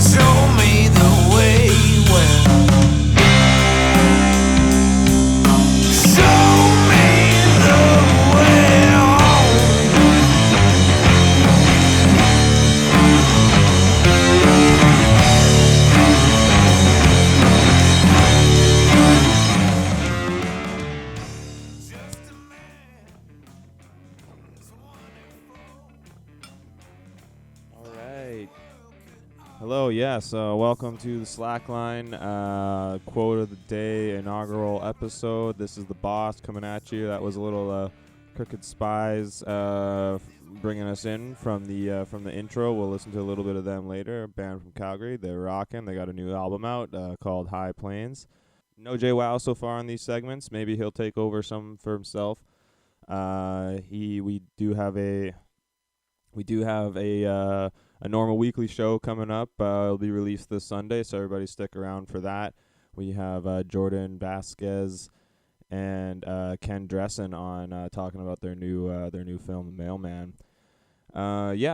show me the way when. Show me the way home. Just a man. All right. Hello, yes. Welcome to the Slackline quote of the day inaugural episode. This is the boss coming at you. That was a little Crooked Spies bringing us in from the intro. We'll listen to a little bit of them later. A band from Calgary. They're rocking. They got a new album out called High Plains. No JWoww so far on these segments. Maybe he'll take over some for himself. We do have a normal weekly show coming up. It'll be released this Sunday, so everybody stick around for that. We have Jordan Vasquez and Ken Dressen on talking about their new film, The Mailman.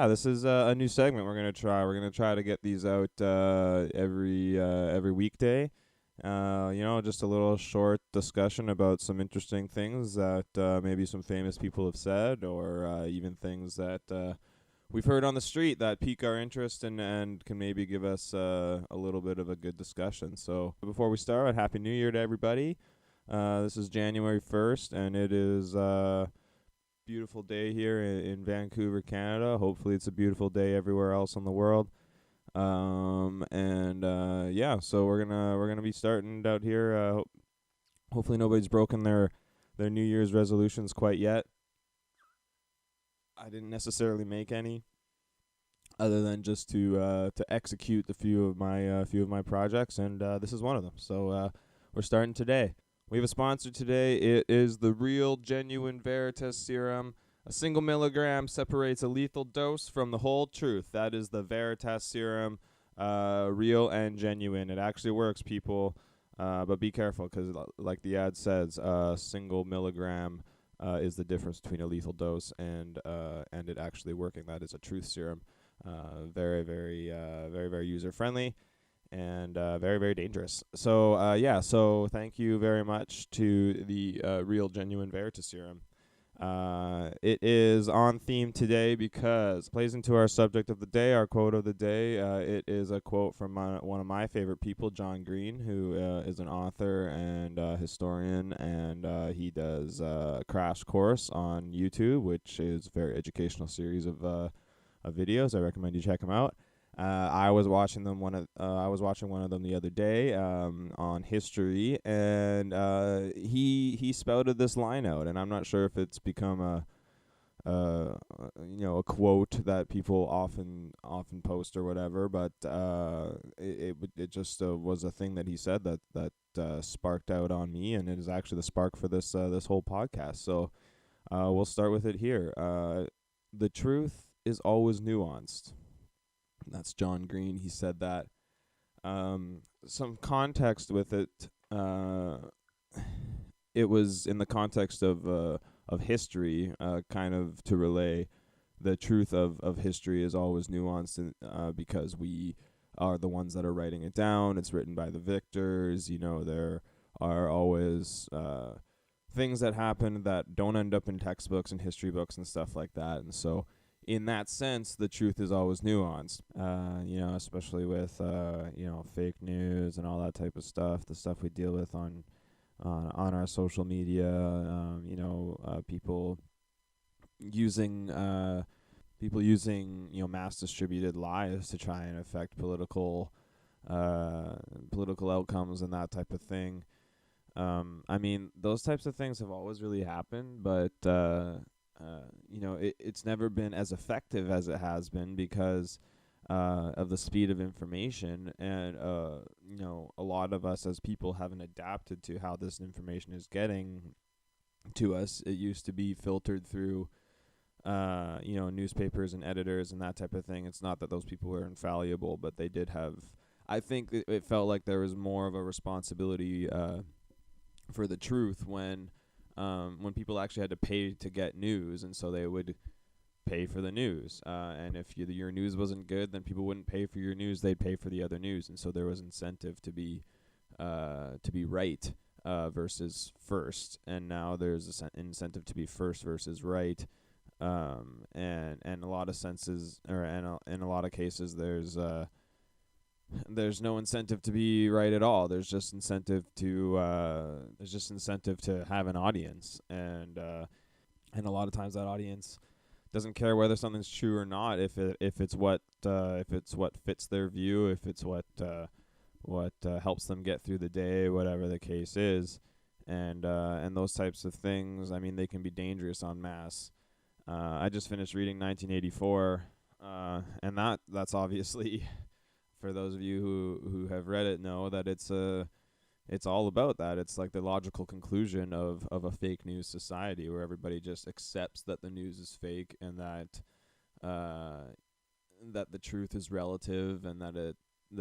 This is a new segment we're gonna try. We're gonna try to get these out every weekday. Just a little short discussion about some interesting things that maybe some famous people have said, or even things that we've heard on the street that pique our interest and can maybe give us a little bit of a good discussion. So before we start, Happy New Year to everybody. This is January 1st, and it is a beautiful day here in Vancouver, Canada. Hopefully it's a beautiful day everywhere else in the world. So we're gonna be starting out here. Hopefully nobody's broken their New Year's resolutions quite yet. I didn't necessarily make any, other than just to execute a few of my projects, and this is one of them. So we're starting today. We have a sponsor today. It is the Real Genuine Veritas Serum. A single milligram separates a lethal dose from the whole truth. That is the Veritas Serum, real and genuine. It actually works, people, but be careful, because like the ad says, single milligram is the difference between a lethal dose and it actually working. That is a truth serum. Very, very user-friendly and very, very dangerous. So thank you very much to the Real Genuine Veritas Serum. It is on theme today because it plays into our subject of the day, our quote of the day. It is a quote from one of my favorite people, John Green, who is an author and historian, and he does a Crash Course on YouTube, which is a very educational series of videos. I recommend you check them out. I was watching one of them the other day on history, and he spouted this line out, and I'm not sure if it's become a quote that people often post or whatever, but it just was a thing that he said that sparked out on me, and it is actually the spark for this whole podcast. So we'll start with it here. The truth is always nuanced. That's John Green. He said that. Some context with it. It was in the context of history, kind of to relay the truth of history is always nuanced, because we are the ones that are writing it down. It's written by the victors. There are always things that happen that don't end up in textbooks and history books and stuff like that. And so, in that sense, the truth is always nuanced, especially with, fake news and all that type of stuff, the stuff we deal with on our social media, people using mass distributed lies to try and affect political outcomes and that type of thing. Those types of things have always really happened, but it's never been as effective as it has been because of the speed of information, and a lot of us as people haven't adapted to how this information is getting to us. It used to be filtered through newspapers and editors and that type of thing. It's not that those people were infallible, but they did have, I think it felt like there was more of a responsibility for the truth when people actually had to pay to get news, and so they would pay for the news. And if your news wasn't good, then people wouldn't pay for your news; they'd pay for the other news. And so there was incentive to be right versus first. And now there's incentive to be first versus right. And a lot of senses, or in a lot of cases, there's no incentive to be right at all. There's just incentive to have an audience, and a lot of times that audience doesn't care whether something's true or not. If it's what fits their view, if it's what helps them get through the day, whatever the case is, and those types of things. I mean, they can be dangerous en masse. I just finished reading 1984, and that's obviously, for those of you who have read it, know that it's all about that. It's like the logical conclusion of a fake news society where everybody just accepts that the news is fake, and that the truth is relative, and that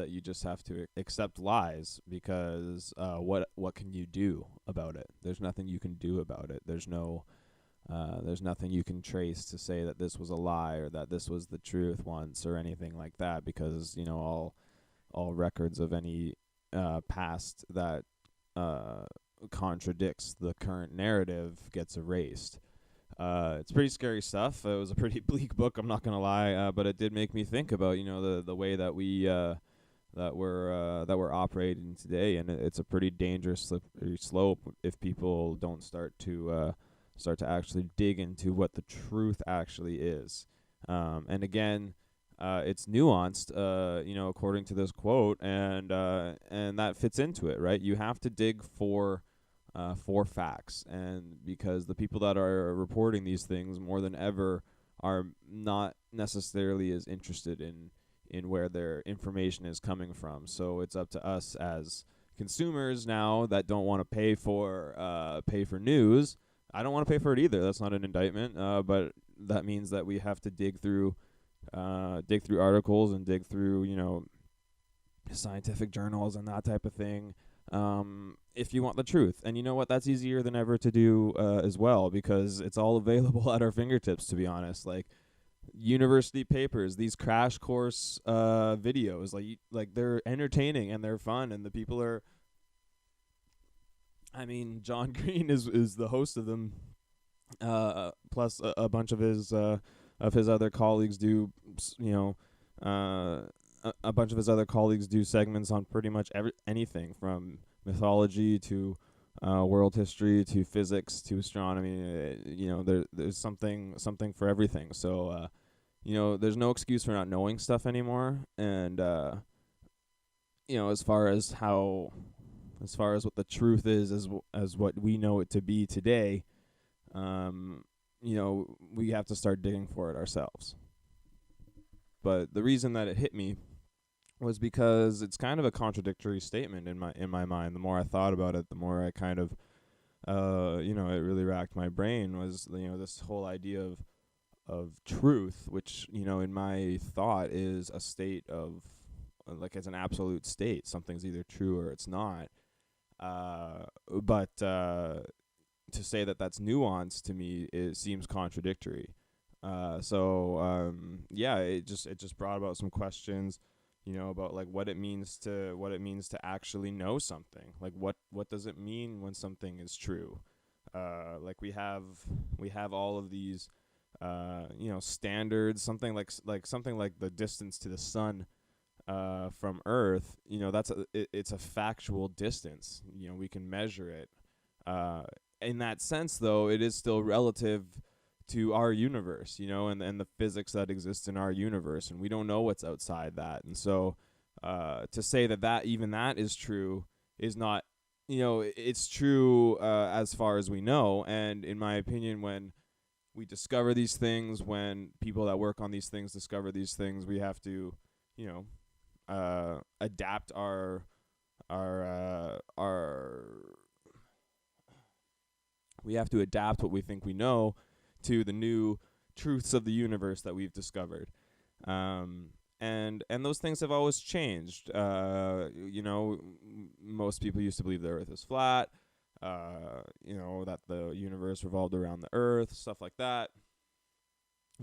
you just have to accept lies, because what can you do about it? There's nothing you can do about it. There's nothing you can trace to say that this was a lie or that this was the truth once or anything like that, because all records of any past that contradicts the current narrative gets erased. It's pretty scary stuff. It was a pretty bleak book, I'm not gonna lie, but it did make me think about the way that we're operating today, and it's a pretty dangerous slippery slope if people don't start to actually dig into what the truth actually is. And again, it's nuanced, according to this quote, and that fits into it, right? You have to dig for facts, and because the people that are reporting these things more than ever are not necessarily as interested in where their information is coming from. So it's up to us as consumers now that don't want to pay for news. I don't want to pay for it either. That's not an indictment, but that means that we have to dig through articles and dig through scientific journals and that type of thing, if you want the truth. And you know what? That's easier than ever to do as well, because it's all available at our fingertips. To be honest, like university papers, these crash course videos, like they're entertaining and they're fun, and the people are. I mean, John Green is the host of them, plus a bunch of his other colleagues do, a bunch of his other colleagues do segments on pretty much anything from mythology to world history to physics to astronomy. There's something for everything. So, there's no excuse for not knowing stuff anymore. And as far as what the truth is, as what we know it to be today, we have to start digging for it ourselves. But the reason that it hit me was because it's kind of a contradictory statement in my mind. The more I thought about it, the more I kind of, it really racked my brain. Was this whole idea of truth, which in my thought is a state of, like, it's an absolute state. Something's either true or it's not. But to say that that's nuanced to me, it seems contradictory. It just brought about some questions, about like what it means to actually know something. Like what does it mean when something is true? Like we have all of these, standards. Something like the distance to the sun from Earth, it's a factual distance. We can measure it. In that sense, though, it is still relative to our universe, and the physics that exists in our universe, and we don't know what's outside that. And so, to say that even that is true is not, it's true as far as we know. And in my opinion, when we discover these things, when people that work on these things discover these things, we have to, adapt we have to adapt what we think we know to the new truths of the universe that we've discovered. And those things have always changed. Most people used to believe the Earth is flat, that the universe revolved around the Earth, stuff like that.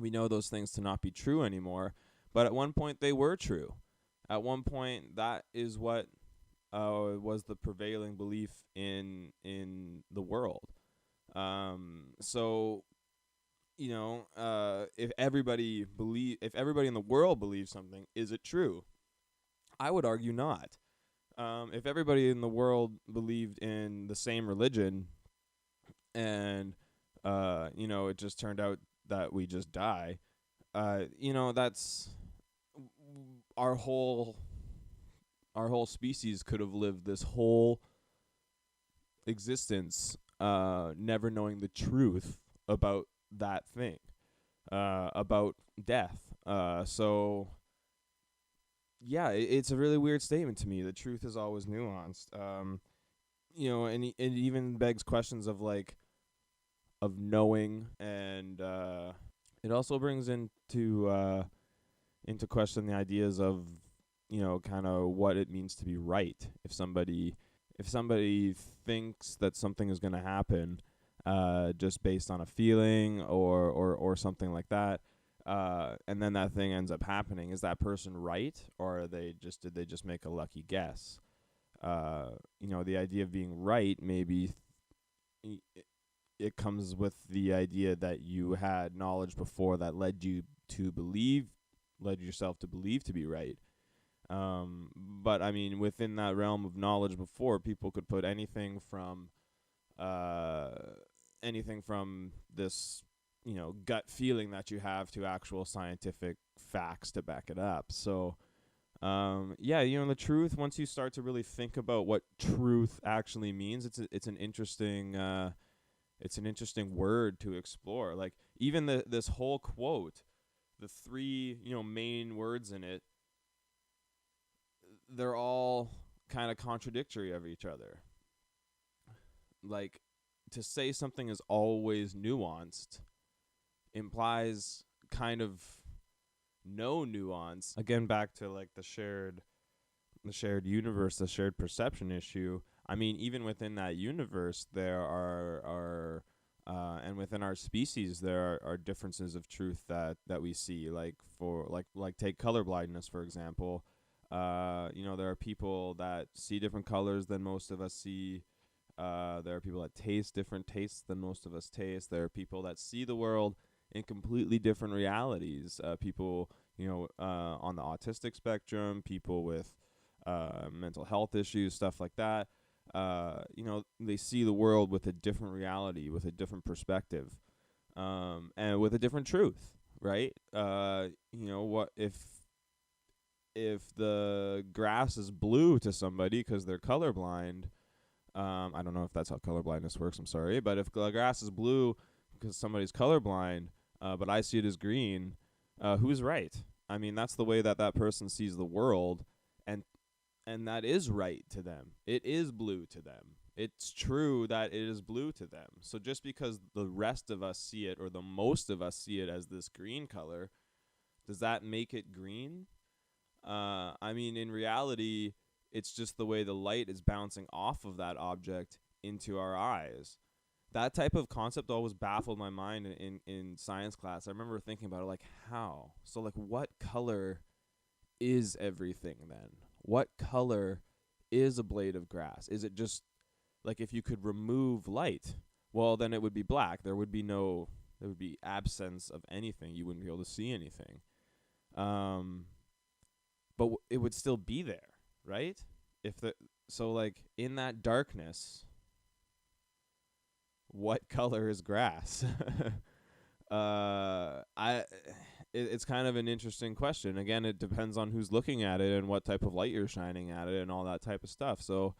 we know those things to not be true anymore. But at one point, they were true. At one point, that is what was the prevailing belief in the world. So if everybody in the world believes something, is it true? I would argue not. If everybody in the world believed in the same religion, and it just turned out that we just die, that's our whole species could have lived this whole existence never knowing the truth about that thing, about death. So yeah, it's a really weird statement to me. The truth is always nuanced. And it even begs questions of knowing, and it also brings into question the ideas of kind of what it means to be right. If somebody thinks that something is going to happen just based on a feeling or something like that, and then that thing ends up happening, is that person right, or did they just make a lucky guess? The idea of being right, maybe it comes with the idea that you had knowledge before that led yourself to believe to be right. But I mean, within that realm of knowledge before, people could put anything from this, gut feeling that you have, to actual scientific facts to back it up. So, the truth, once you start to really think about what truth actually means, it's an interesting word to explore. Like, even this whole quote, the three, main words in it, they're all kind of contradictory of each other. Like, to say something is always nuanced implies kind of no nuance. Again, back to the shared universe, the shared perception issue. I mean, even within that universe, there are and within our species, there are differences of truth that we see. Like take colorblindness, for example. There are people that see different colors than most of us see. There are people that taste different tastes than most of us taste. There are people that see the world in completely different realities. People, on the autistic spectrum, people with mental health issues, stuff like that. They see the world with a different reality, with a different perspective, and with a different truth, right? What if the grass is blue to somebody because they're colorblind? I don't know if that's how colorblindness works, I'm sorry. But if the grass is blue because somebody's colorblind, but I see it as green, who's right? I mean, that's the way that person sees the world, and that is right to them. It is blue to them. It's true that it is blue to them. So just because the rest of us see it, or the most of us see it as this green color, does that make it green? I mean, in reality, it's just the way the light is bouncing off of that object into our eyes. That type of concept always baffled my mind in science class. I remember thinking about it, like, how? So, what color is everything then? What color is a blade of grass? Is it just, if you could remove light, well, then it would be black. There would be absence of anything. You wouldn't be able to see anything. But it would still be there, right? In that darkness, what color is grass? It's kind of an interesting question. Again, it depends on who's looking at it and what type of light you're shining at it and all that type of stuff. So,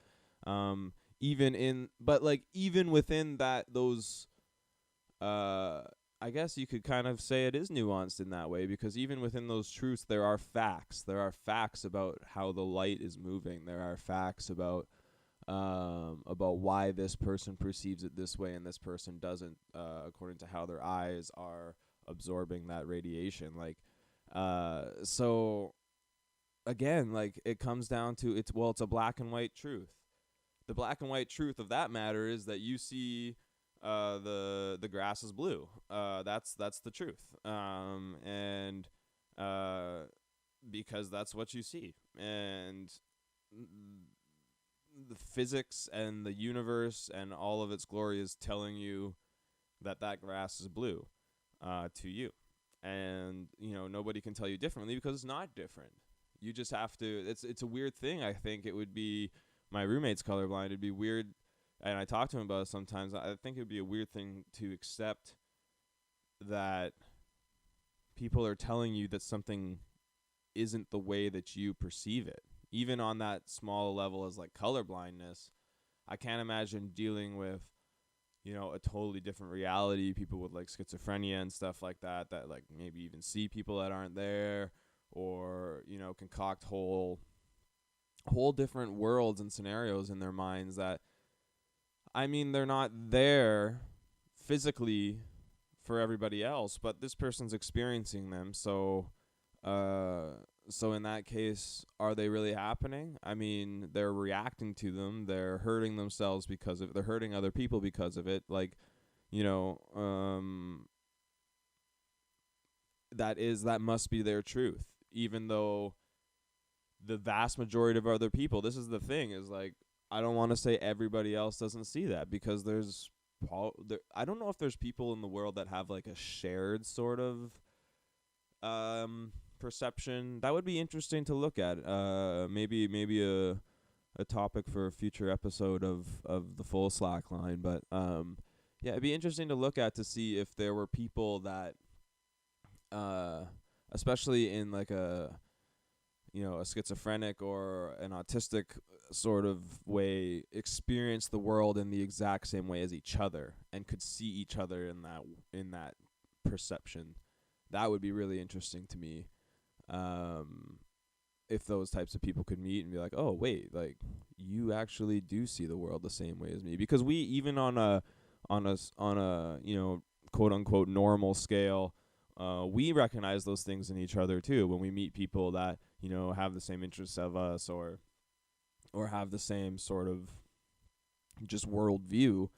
even within those, I guess you could kind of say it is nuanced in that way, because even within those truths, there are facts. There are facts about how the light is moving. There are facts about why this person perceives it this way and this person doesn't, according to how their eyes are absorbing that radiation. So again, it comes down to it's a black and white truth. The black and white truth of that matter is that you see the grass is blue. That's the truth. And because that's what you see, and the physics and the universe and all of its glory is telling you that grass is blue, to you, and nobody can tell you differently because it's not different. You just have to. It's a weird thing. I think it would be my roommate's colorblind. It'd be weird, and I talk to him about it sometimes. I think it would be a weird thing to accept that people are telling you that something isn't the way that you perceive it, even on that small level as like color blindness. I can't imagine dealing with a totally different reality, people with like schizophrenia and stuff like that like maybe even see people that aren't there, or concoct whole different worlds and scenarios in their minds that, I mean, they're not there physically for everybody else, but this person's experiencing them. So in that case, are they really happening? I mean, they're reacting to them. They're hurting themselves because of. They're hurting other people because of it. Like, that must be their truth. Even though the vast majority of other people, this is the thing, is like, I don't want to say everybody else doesn't see that, because I don't know if there's people in the world that have like a shared sort of perception. That would be interesting to look at. Maybe a topic for a future episode of the full Slackline. But yeah, it'd be interesting to look at to see if there were people that, especially in like a schizophrenic or an autistic sort of way, experience the world in the exact same way as each other and could see each other in that perception. That would be really interesting to me. If those types of people could meet and be like, oh wait, like you actually do see the world the same way as me, because we, even on a quote unquote normal scale, we recognize those things in each other too when we meet people that have the same interests of us, or have the same sort of just worldview.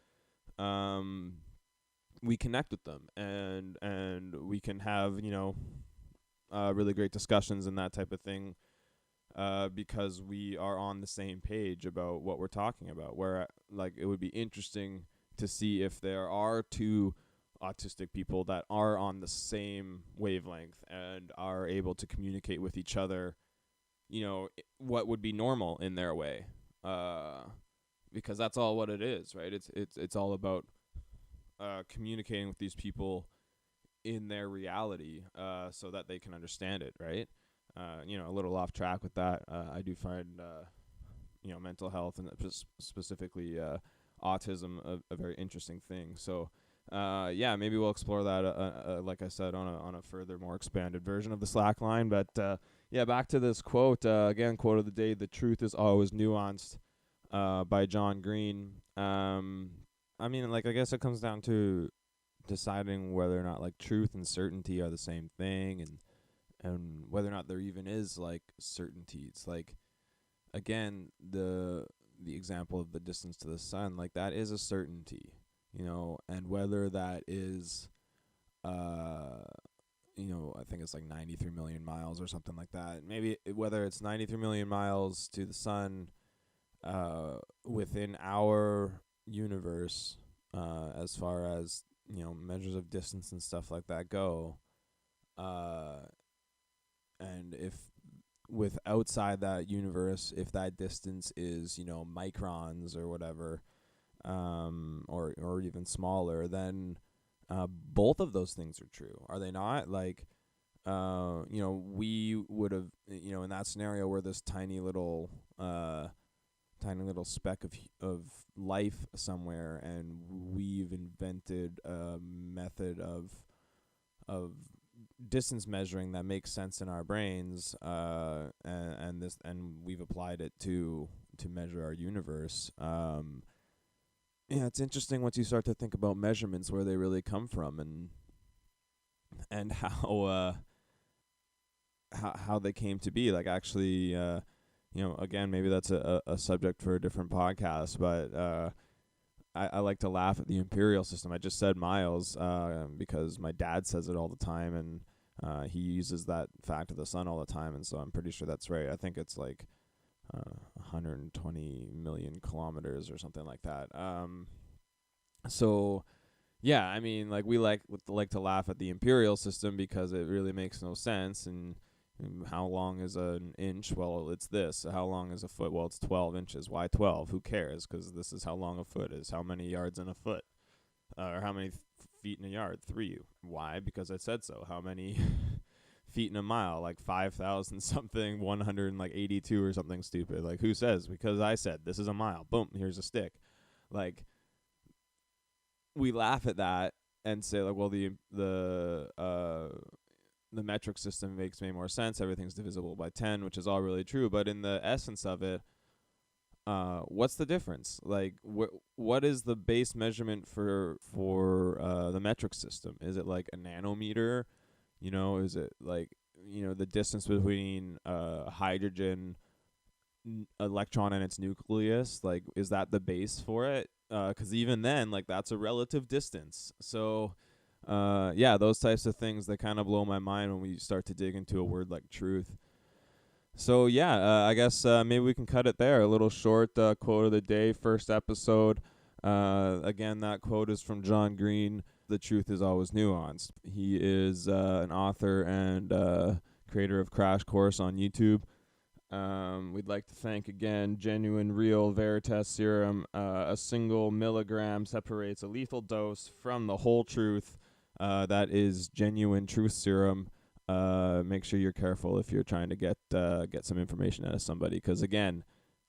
We connect with them, and we can have really great discussions and that type of thing, because we are on the same page about what we're talking about. Where like it would be interesting to see if there are two autistic people that are on the same wavelength and are able to communicate with each other, what would be normal in their way, because that's all what it is, right? It's all about communicating with these people in their reality, so that they can understand it, right? A little off track with that. I do find mental health and specifically autism a very interesting thing. So yeah, maybe we'll explore that like I said, on a further, more expanded version of the Slackline. But yeah, back to this quote, again, quote of the day: "The truth is always nuanced," by John Green. I mean, like, I guess it comes down to deciding whether or not like truth and certainty are the same thing, and whether or not there even is like certainty. It's like, again, the example of the distance to the sun, like that is a certainty, and whether that is I think it's like 93 million miles or something like that. Maybe whether it's 93 million miles to the sun within our universe, as far as measures of distance and stuff like that go, and if with outside that universe, if that distance is microns or whatever, or even smaller, then both of those things are true, are they not? Like we would have, in that scenario where this tiny little speck of life somewhere, and we've invented a method of distance measuring that makes sense in our brains, and we've applied it to measure our universe. Yeah, it's interesting once you start to think about measurements, where they really come from, and how they came to be. Like, actually, again, maybe that's a subject for a different podcast, but I like to laugh at the imperial system. I just said miles because my dad says it all the time, and he uses that fact of the sun all the time, and so I'm pretty sure that's right. I think it's like 120 million kilometers or something like that. So yeah, I mean, like we like to laugh at the imperial system because it really makes no sense. And how long is an inch? Well, it's this. How long is a foot? Well, it's 12 inches. Why 12? Who cares? Because this is how long a foot is. How many yards in a foot? Or how many feet in a yard? 3. Why? Because I said so. How many feet in a mile? Like 5,000 something, 182 or something stupid. Like, who says? Because I said this is a mile. Boom, here's a stick. Like, we laugh at that and say, like, well, the metric system makes way more sense. Everything's divisible by 10, which is all really true. But in the essence of it, what's the difference? Like, what is the base measurement for the metric system? Is it like a nanometer? You know, is it like, you know, the distance between hydrogen electron and its nucleus? Like, is that the base for it? 'Cause even then, like, that's a relative distance. So yeah, those types of things, they kind of blow my mind when we start to dig into a word like truth. So yeah, I guess maybe we can cut it there. A little short quote of the day, first episode. Again, that quote is from John Green. The truth is always nuanced. He is an author and creator of Crash Course on YouTube. We'd like to thank again Genuine Real Veritas Serum. A single milligram separates a lethal dose from the whole truth. That is Genuine Truth Serum. Make sure you're careful if you're trying to get some information out of somebody, because again,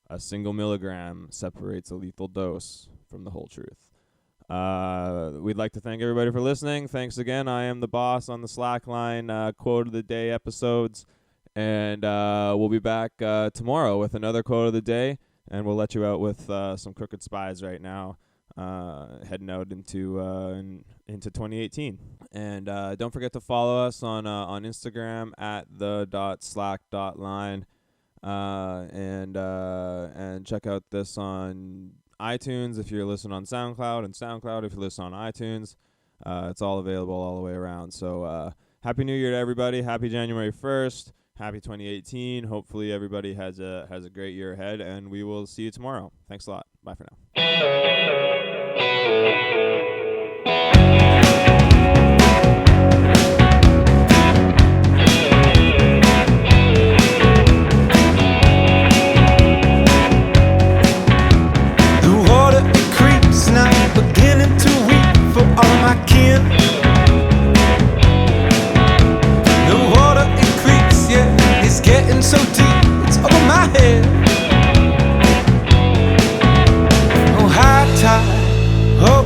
a single milligram separates a lethal dose from the whole truth. We'd like to thank everybody for listening. Thanks again. I am the boss on the Slackline quote of the day episodes, and we'll be back tomorrow with another quote of the day, and we'll let you out with some Crooked Spies right now. Heading out into 2018, and don't forget to follow us on Instagram at the.slack.line, and check out this on iTunes if you're listening on SoundCloud, and SoundCloud if you listen on iTunes. It's all available all the way around. So Happy New Year to everybody. Happy January 1st. Happy 2018. Hopefully everybody has a great year ahead, and we will see you tomorrow. Thanks a lot. Bye for now. The water it creeps now, beginning to weep for all my kin. The water it creeps, yeah, it's getting so deep, it's over my head. Oh, high tide, oh.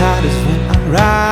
tide is when I ride.